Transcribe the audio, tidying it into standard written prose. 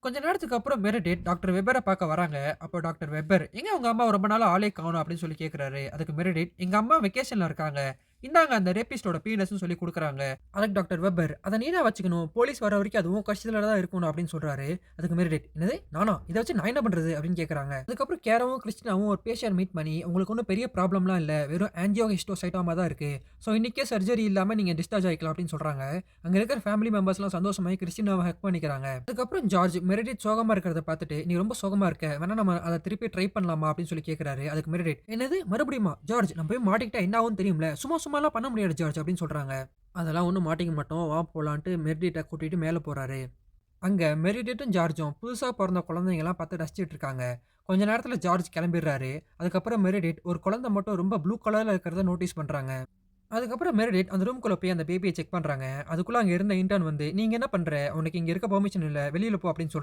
கொஞ்ச நேரத்துக்கு அப்புறம் மெரிடித் டாக்டர் வெப்பர பார்க்க வராங்க. அப்போ டாக்டர் வெப்பர், "எங்க உங்க அம்மா ரொம்ப நாளா ஆளே காணோம்" அப்படின்னு சொல்லி கேட்கிறாரு. அதுக்கு மெரிடித், "எங்க அம்மா வெக்கேஷன்ல இருக்காங்க. இந்தாங்க அந்த ரேபிஸ்ட்டோட பீனஸ்ன்னு" சொல்லி குடுக்குறாங்க. அதுக்கு டாக்டர் வெப்பர், "அத நீ தான் வச்சுக்கணும். போலீஸ் வர வரைக்கும் அது உன் கஸ்டடில தான் இருக்கணும்" அப்படின்னு சொல்றாரு. அதுக்கு மெரிடித், "என்னது நானா? இத வச்சு நான் என்ன பண்றது?" அப்படின்னு கேட்கறாங்க. அதுக்கப்புறம் கேராவும், கிறிஸ்டினாவும் ஒரு பேஷண்ட் மீட் பண்ணி, "உங்களுக்கு ஒண்ணும் பெரிய ப்ராப்ளம்லாம் இல்ல. வெறும் ஆஞ்சியோஹிஸ்டோசைட்டோமா தான் இருக்கு. ஸோ இன்னைக்கே சர்ஜரி இல்லாம நீங்க டிஸ்சார்ஜ் ஆயிக்கலாம்" அப்படின்னு சொல்றாங்க. அங்க இருக்கிற ஃபேமிலி மெம்பர்ஸ்லாம் சந்தோஷமாயி கிறிஸ்டினாவ ஹக் பண்ணிக்கிறாங்க. அதுக்கப்புறம் ஜார்ஜ் மெரிடித் சோகமா இருக்கிறத பார்த்துட்டு, "நீ ரொம்ப சோகமா இருக்க. வேணா நம்ம அத திருப்பி ட்ரை பண்ணலாமா?" அப்படின்னு சொல்லி கேட்கிறாரு. அதுக்கு மெரிடித், "என்னது மறுபடியுமா? ஜார்ஜ் நான் போய் மாட்டிக்கிட்டா என்ன ஆகும்னு தெரியும்ல. சும்மா சும்மாலாம் பண்ண முடியாது ஜார்ஜ்" அப்படின்னு சொல்றாங்க. "அதெல்லாம் ஒண்ணும் மாட்டிக்க மாட்டோம். வா போலான்ட்டு" மெரிடிட்ட கூட்டிட்டு மேல போறாரு. அங்க மெரிடித்தும் ஜார்ஜும் புதுசா பொறந்த குழந்தைங்கலாம் பார்த்து ரசிச்சுட்டு இருக்காங்க. கொஞ்ச நேரத்துல ஜார்ஜ் கிளம்பிடுறாரு. அதுக்கப்புறம் மெரிடித் ஒரு குழந்தை மட்டும் ரொம்ப ப்ளூ கலர்ல இருக்கிறத நோட்டீஸ் பண்றாங்க. அதுக்கப்புறம் மெரிடித் அந்த ரூம்குள்ள போய் அந்த பேபிய செக் பண்றாங்க. அதுக்குள்ள அங்க இருந்த இன்டர்ன் வந்து, "நீ இங்க என்ன பண்ற? உனக்கு இங்க இருக்க பெர்மிஷன் இல்ல. வெளியில போ" அப்படின்னு சொல்றாங்க.